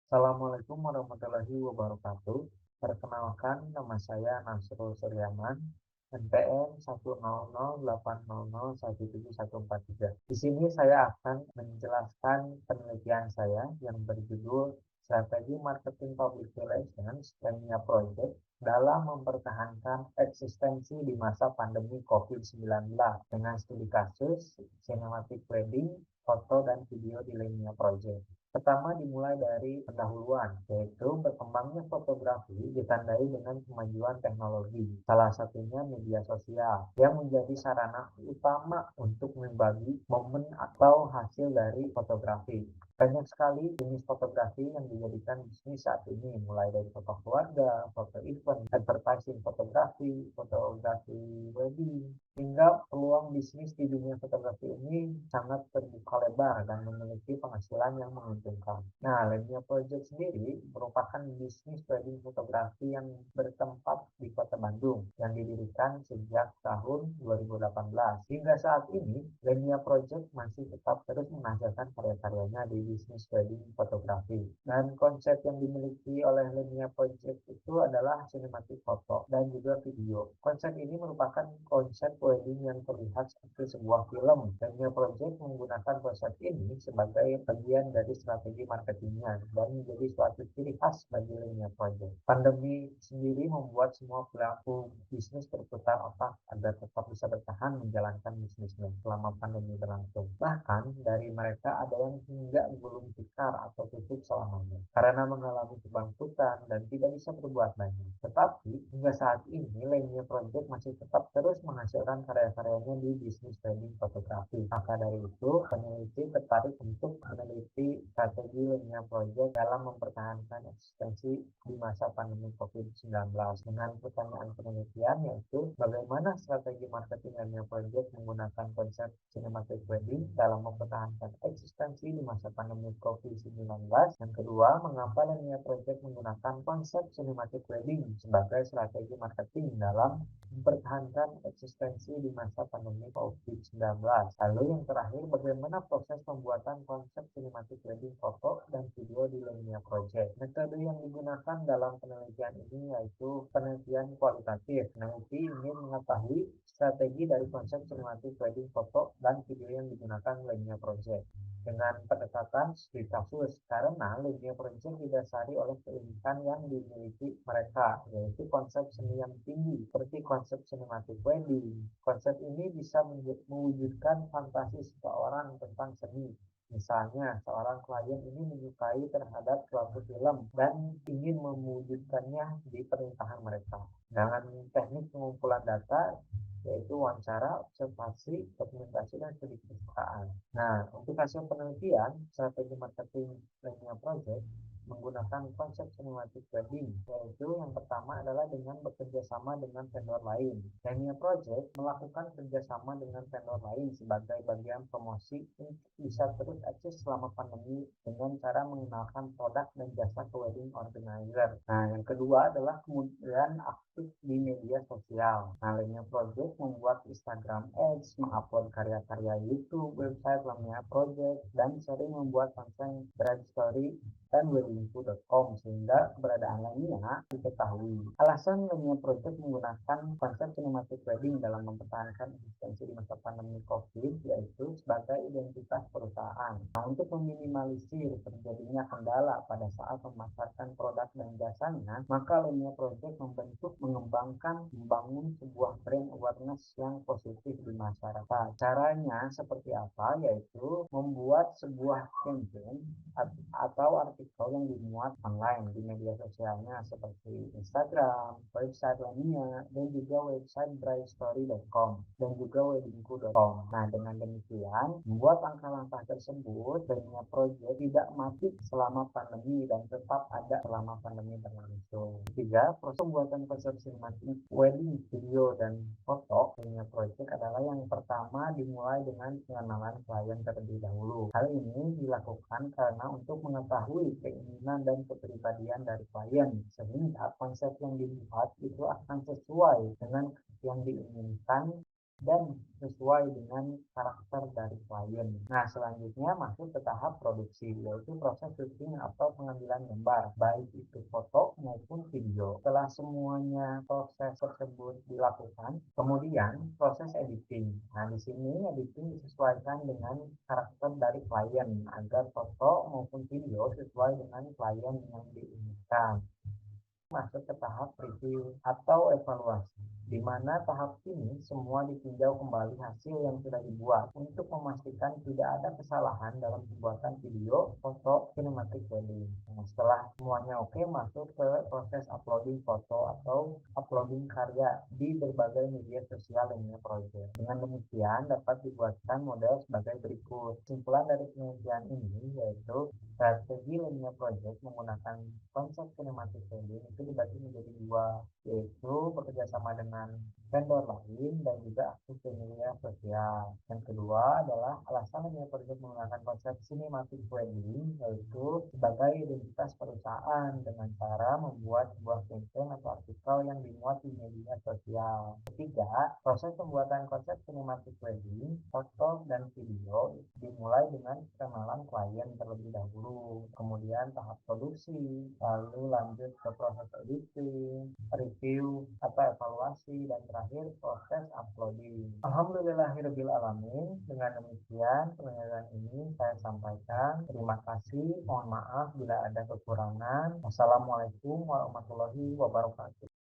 Assalamualaikum warahmatullahi wabarakatuh. Perkenalkan, nama saya Nasrul Suryaman, NPM 10080017143. Di sini saya akan menjelaskan penelitian saya yang berjudul Strategi Marketing Public Relations Lemnia Project dalam mempertahankan eksistensi di masa pandemi COVID-19 dengan studi kasus, cinematic wedding, foto dan video di Lemnia Project. Pertama dimulai dari pendahuluan, yaitu berkembangnya fotografi ditandai dengan kemajuan teknologi, salah satunya media sosial, yang menjadi sarana utama untuk membagi momen atau hasil dari fotografi. Banyak sekali jenis fotografi yang dijadikan bisnis saat ini, mulai dari foto keluarga, foto event, advertising fotografi wedding, hingga peluang bisnis di dunia fotografi ini sangat terbuka lebar dan memiliki penghasilan yang menguntungkan. Nah, Lemnia Project sendiri merupakan bisnis wedding fotografi yang bertempat di Kota Bandung yang didirikan sejak tahun 2018. Hingga saat ini, Lemnia Project masih tetap terus menghasilkan karya-karyanya di bisnis wedding fotografi. Dan konsep yang dimiliki oleh Lemnia Project itu adalah cinematic foto dan juga video. Konsep ini merupakan konsep wedding yang terlihat seperti sebuah film. Lemnia Project menggunakan konsep ini sebagai bagian dari strategi marketingnya dan menjadi suatu ciri khas bagi Lemnia Project. Pandemi sendiri membuat semua pelaku bisnis berputar otak agar tetap bisa bertahan menjalankan bisnisnya selama pandemi berlangsung. Bahkan dari mereka ada yang hingga gulung tikar atau tutup selamanya karena mengalami kebangkrutan dan tidak bisa berbuat banyak. Tetapi hingga saat ini Lemnia Project masih tetap terus menghasilkan karya-karyanya di bisnis wedding fotografi. Maka dari itu, peneliti tertarik untuk meneliti strategi Lemnia Project dalam mempertahankan eksistensi di masa pandemi COVID-19 dengan pertanyaan penelitian yaitu bagaimana strategi marketing Lemnia Project menggunakan konsep cinematic wedding dalam mempertahankan eksistensi di masa pandemi COVID-19. Yang kedua, mengapa Lemnia Project menggunakan konsep cinematic wedding sebagai strategi marketing dalam mempertahankan eksistensi di masa pandemi COVID-19. Lalu yang terakhir, bagaimana proses pembuatan konsep cinematic wedding foto dan video di Lemnia Project. Metode yang digunakan dalam penelitian ini yaitu penelitian kualitatif. Peneliti ingin mengetahui strategi dari konsep cinematic wedding foto dan video yang digunakan Lemnia Project dengan pendekatan studi kasus karena Lemnia Project didasari oleh keunikan yang dimiliki mereka, yaitu konsep seni yang tinggi seperti konsep cinematic wedding. Konsep ini bisa mewujudkan fantasi seseorang tentang seni. Misalnya, seorang klien ini menyukai terhadap suatu film dan ingin mewujudkannya di pernikahan mereka. Dengan teknik pengumpulan data, yaitu wawancara, observasi, dokumentasi, dan studi kepesertaan. Nah, untuk hasil penelitian, strategi marketing Lemnia Project menggunakan konsep cinematic wedding, yaitu yang pertama adalah dengan bekerja sama dengan vendor lain. Lemnia Project melakukan kerjasama dengan vendor lain sebagai bagian promosi untuk bisa terus eksis selama pandemi dengan cara mengenalkan produk dan jasa ke wedding organizer. Nah, yang kedua adalah kemudian aktif di media sosial. Nah, Lemnia Project membuat Instagram Ads, mengupload karya-karya YouTube, website Lemnia Project, dan sering membuat konten brand story dan weddingku.com sehingga keberadaan Lemnia diketahui. Alasan Lemnia Project menggunakan konsep cinematic wedding dalam mempertahankan eksistensi di masa pandemi COVID yaitu sebagai identitas perusahaan. Nah, untuk meminimalisir terjadinya kendala pada saat memasarkan produk dan jasanya, maka Lemnia Project membangun sebuah brand awareness yang positif di masyarakat. Caranya seperti apa? Yaitu membuat sebuah campaign atau artikel yang dimuat online di media sosialnya seperti Instagram, website Lemnia, dan juga website bridestory.com dan juga weddingku.com. Nah, dengan demikian, membuat langkah-langkah tersebut, Lemnia Project tidak mati selama pandemi dan tetap ada selama pandemi berlangsung. Ketiga, proses pembuatan konsep cinematic wedding video dan foto Lemnia Project adalah yang pertama dimulai dengan pengenalan klien terlebih dahulu. Hal ini dilakukan karena untuk mengetahui keinginan dan kepribadian dari klien sehingga konsep yang dibuat itu akan sesuai dengan yang diinginkan dan sesuai dengan karakter dari klien. Nah, selanjutnya masuk ke tahap produksi, yaitu proses syuting atau pengambilan gambar, baik itu foto maupun video. Setelah semuanya proses tersebut dilakukan, kemudian proses editing. Nah, di sini editing disesuaikan dengan karakter dari klien agar foto maupun video sesuai dengan klien yang diinginkan. Masuk ke tahap review atau evaluasi, di mana tahap ini semua ditinjau kembali hasil yang sudah dibuat untuk memastikan tidak ada kesalahan dalam pembuatan video, foto, cinematic wedding. Nah, setelah semuanya oke, masuk ke proses uploading foto atau uploading karya di berbagai media sosial lainnya project. Dengan demikian dapat dibuatkan model sebagai berikut. Kesimpulan dari penelitian ini yaitu strategi linear project menggunakan konsep kinematic wedding itu dibagi menjadi dua, yaitu bekerja sama dengan vendor lain dan juga aktif di media sosial. Yang kedua adalah alasan linear project menggunakan konsep cinematic wedding, yaitu sebagai identitas perusahaan dengan cara membuat sebuah campaign atau artikel yang dimuat di media sosial. Ketiga, proses pembuatan konsep cinematic wedding, foto dan video dimulai dengan kenalan klien terlebih dahulu, kemudian tahap produksi, lalu lanjut ke proses editing, review atau evaluasi, dan terakhir proses uploading. Alhamdulillahirabbil alamin. Dengan demikian penjelasan ini saya sampaikan. Terima kasih. Mohon maaf bila ada kekurangan. Wassalamualaikum warahmatullahi wabarakatuh.